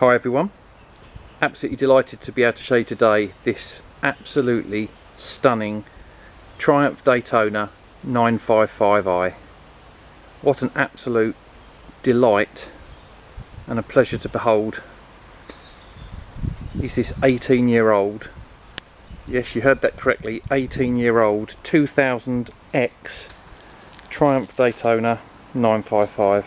Hi everyone, absolutely delighted to be able to show you today this absolutely stunning Triumph Daytona 955i. What an absolute delight and a pleasure to behold is this 18-year-old, yes you heard that correctly, 18-year-old 2000X Triumph Daytona 955.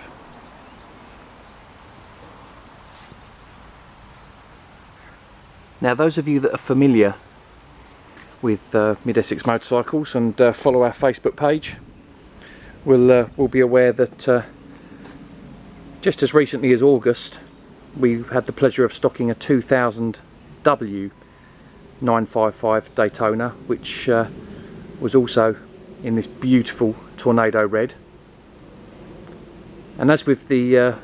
Now those of you that are familiar with Mid-Essex motorcycles and follow our Facebook page will be aware that just as recently as August we had the pleasure of stocking a 2000 W 955 Daytona, which was also in this beautiful tornado red. And as with the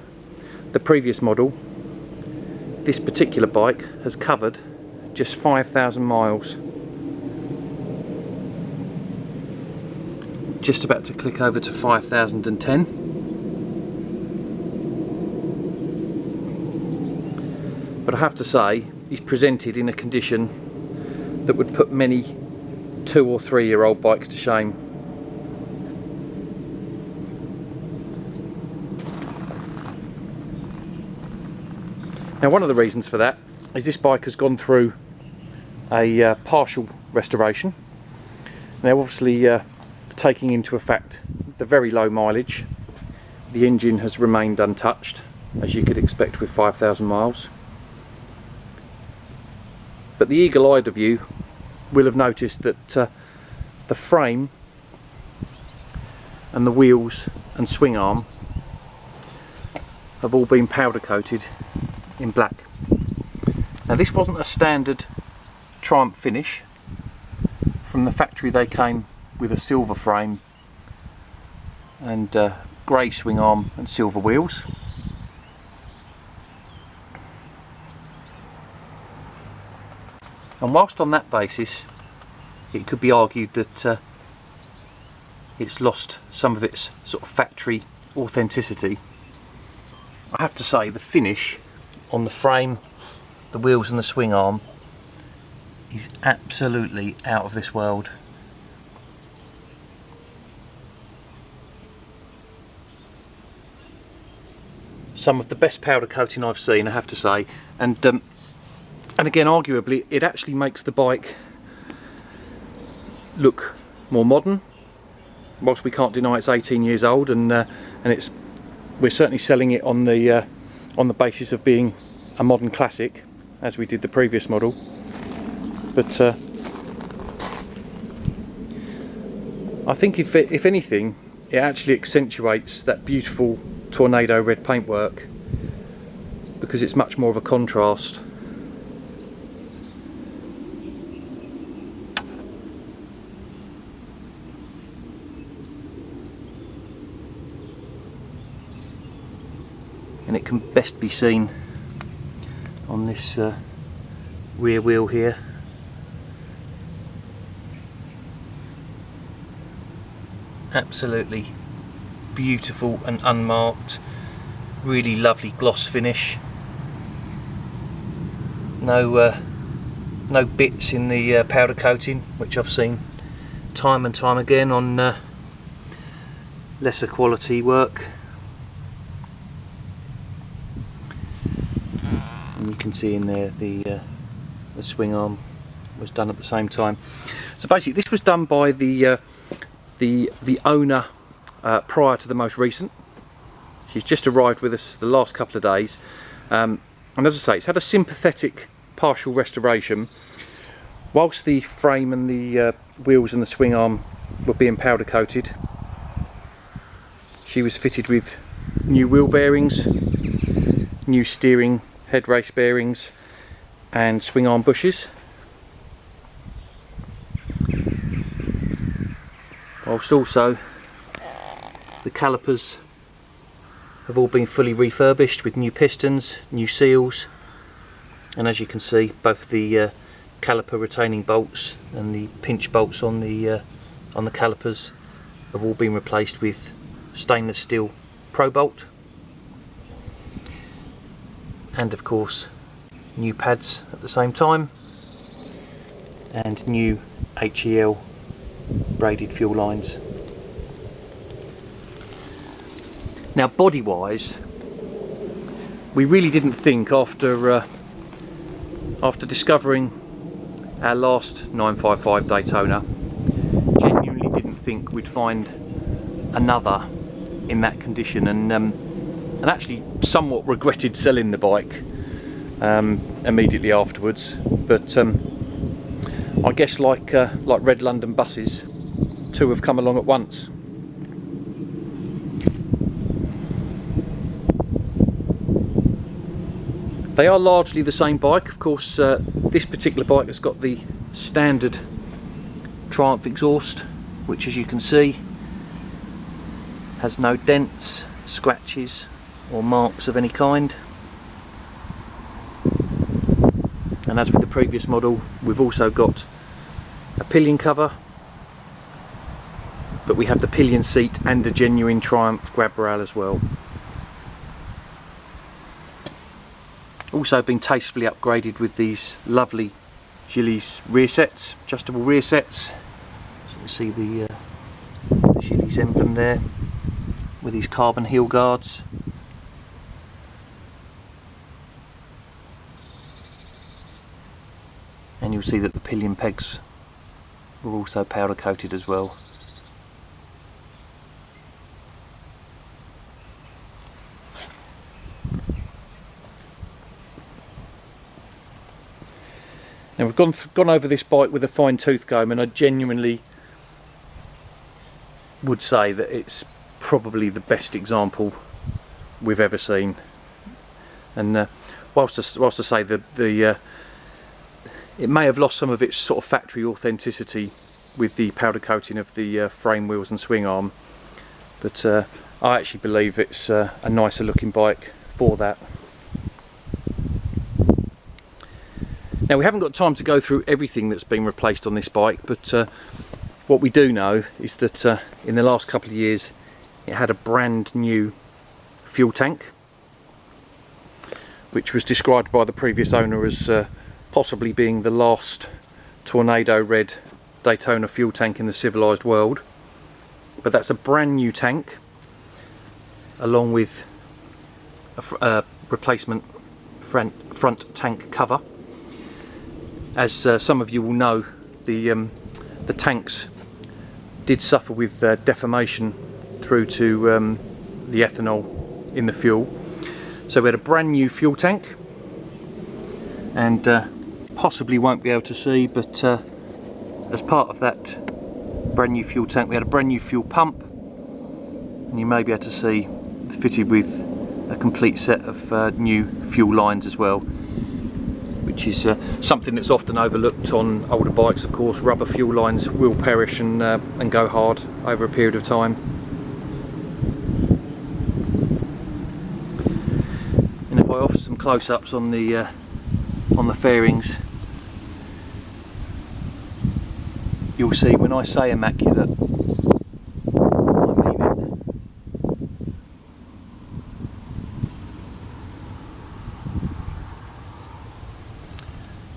previous model, this particular bike has covered just 5,000 miles. Just about to click over to 5,010. But I have to say, he's presented in a condition that would put many 2 or 3 year old bikes to shame. Now one of the reasons for that is this bike has gone through a partial restoration. Now obviously taking into effect the very low mileage, the engine has remained untouched, as you could expect with 5,000 miles. But the eagle-eyed of you will have noticed that the frame and the wheels and swing arm have all been powder coated in black. Now this wasn't a standard Triumph finish. From the factory they came with a silver frame and grey swing arm and silver wheels. And whilst on that basis it could be argued that it's lost some of its sort of factory authenticity, I have to say the finish on the frame, the wheels and the swing arm is absolutely out of this world. Some of the best powder coating I've seen, I have to say, and again arguably it actually makes the bike look more modern, whilst we can't deny it's 18 years old, and we're certainly selling it on the basis of being a modern classic, as we did the previous model. But I think if anything, it actually accentuates that beautiful tornado red paintwork, because it's much more of a contrast. And it can best be seen on this rear wheel here. Absolutely beautiful and unmarked, really lovely gloss finish. No bits in the powder coating, which I've seen time and time again on lesser quality work. And you can see in there the swing arm was done at the same time. So basically this was done by the owner prior to the most recent. She's just arrived with us the last couple of days, and as I say, it's had a sympathetic partial restoration. Whilst the frame and the wheels and the swing arm were being powder coated, she was fitted with new wheel bearings, new steering head race bearings and swing arm bushes, whilst also the calipers have all been fully refurbished with new pistons, new seals, and as you can see, both the caliper retaining bolts and the pinch bolts on the calipers have all been replaced with stainless steel Pro Bolt. and of course new pads at the same time, and new HEL braided fuel lines. Now body wise, we really didn't think after discovering our last 955 Daytona, genuinely didn't think we'd find another in that condition, and actually somewhat regretted selling the bike immediately afterwards. But I guess like Red London buses, two have come along at once. They are largely the same bike. Of course, this particular bike has got the standard Triumph exhaust, which, as you can see, has no dents, scratches or marks of any kind. And as with the previous model, we've also got a pillion cover, but we have the pillion seat and a genuine Triumph grab rail as well. Also been tastefully upgraded with these lovely Gillies rear sets, adjustable rear sets. So you can see the Gillies emblem there with these carbon heel guards. And you'll see that the pillion pegs were also powder coated as well. Now we've gone over this bike with a fine tooth comb, and I genuinely would say that it's probably the best example we've ever seen. And whilst I say that it may have lost some of its sort of factory authenticity with the powder coating of the frame, wheels and swing arm, but I actually believe it's a nicer looking bike for that. Now we haven't got time to go through everything that's been replaced on this bike, but what we do know is that in the last couple of years it had a brand new fuel tank, which was described by the previous owner as possibly being the last Tornado Red Daytona fuel tank in the civilised world. But that's a brand new tank, along with a replacement front tank cover. As some of you will know, the tanks did suffer with deformation through to the ethanol in the fuel. So we had a brand new fuel tank, and possibly won't be able to see, but as part of that brand new fuel tank we had a brand new fuel pump, and you may be able to see it's fitted with a complete set of new fuel lines as well, which is something that's often overlooked on older bikes. Of course, rubber fuel lines will perish and go hard over a period of time. And if I offer some close-ups on the fairings, you'll see when I say immaculate, I mean it.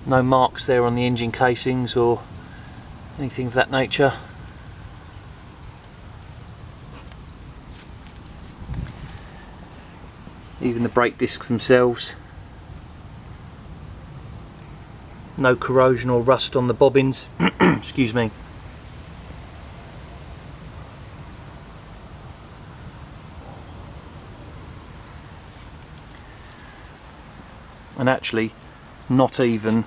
No marks there on the engine casings or anything of that nature. Even the brake discs themselves. No corrosion or rust on the bobbins. Excuse me. And actually, not even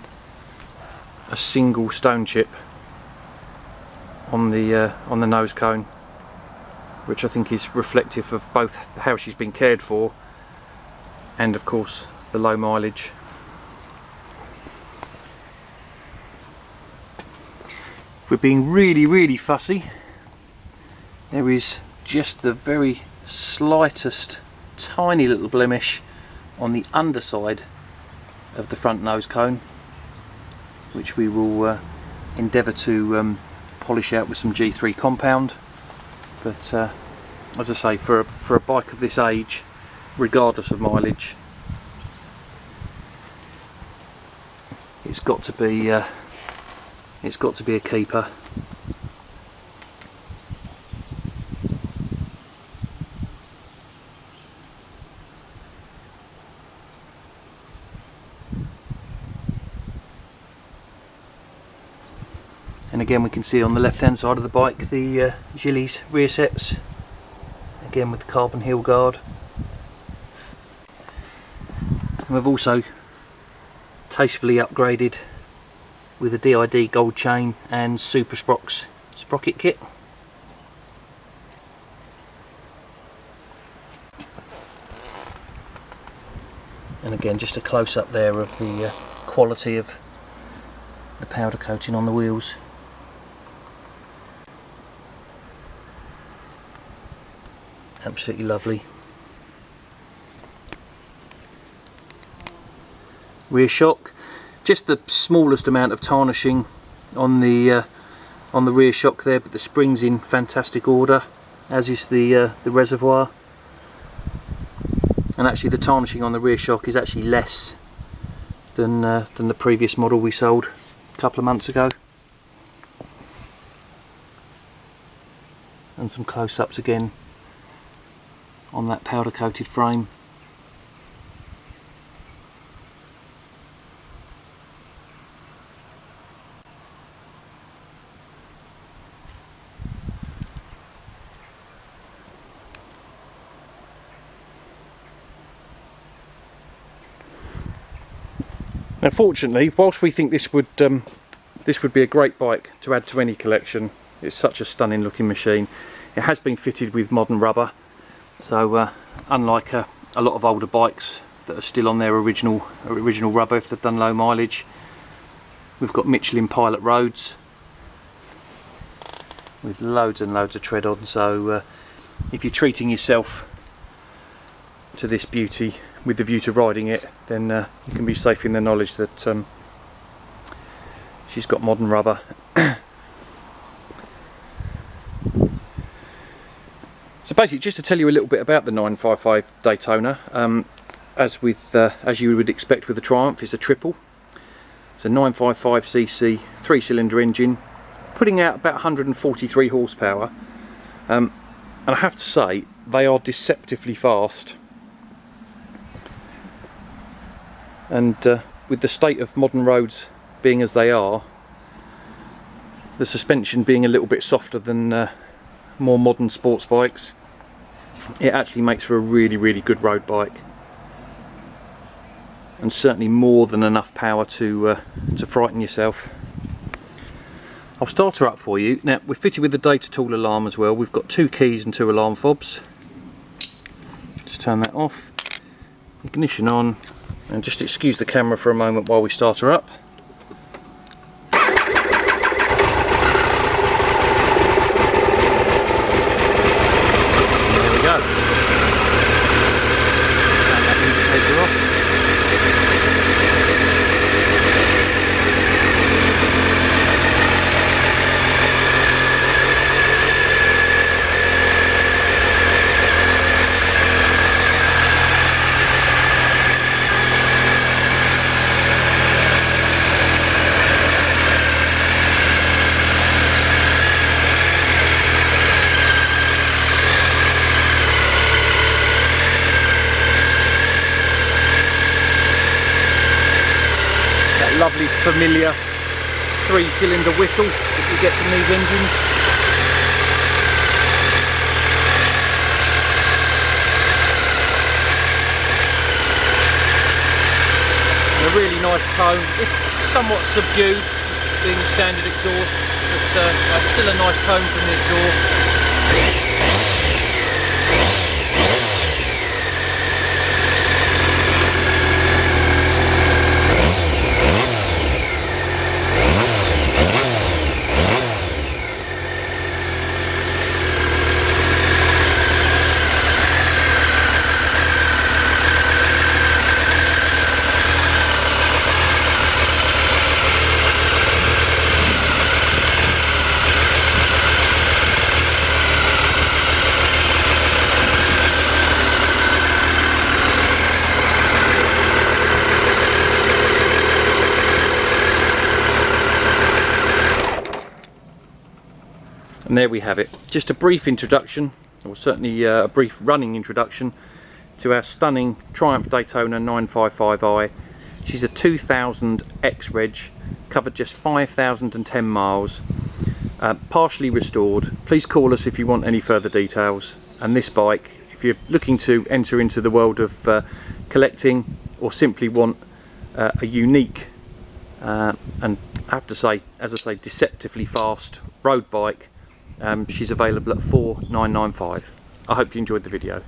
a single stone chip on the nose cone, which I think is reflective of both how she's been cared for and of course the low mileage. If we're being really fussy, there is just the very slightest tiny little blemish on the underside of the front nose cone, which we will endeavour to polish out with some G3 compound. But as I say, for a bike of this age, regardless of mileage, it's got to be a keeper. And again, we can see on the left hand side of the bike the Gillies rear sets, again with the carbon heel guard. And we've also tastefully upgraded with a DID gold chain and Super Sprox sprocket kit. And again, just a close up there of the quality of the powder coating on the wheels. Absolutely lovely. Rear shock, just the smallest amount of tarnishing on the rear shock there, but the springs in fantastic order, as is the reservoir. And actually the tarnishing on the rear shock is actually less than the previous model we sold a couple of months ago. And some close-ups again on that powder coated frame. Now fortunately, whilst we think this would be a great bike to add to any collection, it's such a stunning looking machine, it has been fitted with modern rubber. So unlike a lot of older bikes that are still on their original rubber if they've done low mileage, we've got Michelin Pilot roads with loads and loads of tread on. So if you're treating yourself to this beauty with the view to riding it, then you can be safe in the knowledge that she's got modern rubber. So basically, just to tell you a little bit about the 955 Daytona, as you would expect with the Triumph, it's a triple. It's a 955cc 3-cylinder engine, putting out about 143 horsepower. And I have to say, they are deceptively fast. And with the state of modern roads being as they are, the suspension being a little bit softer than more modern sports bikes, it actually makes for a really good road bike, and certainly more than enough power to frighten yourself. I'll start her up for you. Now we're fitted with the data tool alarm as well. We've got 2 keys and 2 alarm fobs. Just turn that off, ignition on, and just excuse the camera for a moment while we start her up. Lovely familiar 3-cylinder whistle that you get from these engines. And a really nice tone. It's somewhat subdued being standard exhaust, but still a nice tone from the exhaust. And there we have it. Just a brief introduction, or certainly a brief running introduction to our stunning Triumph Daytona 955i. She's a 2000 X-Reg, covered just 5,010 miles, partially restored. Please call us if you want any further details. And this bike, if you're looking to enter into the world of collecting, or simply want a unique and I have to say, as I say, deceptively fast road bike, she's available at 4,995. I hope you enjoyed the video.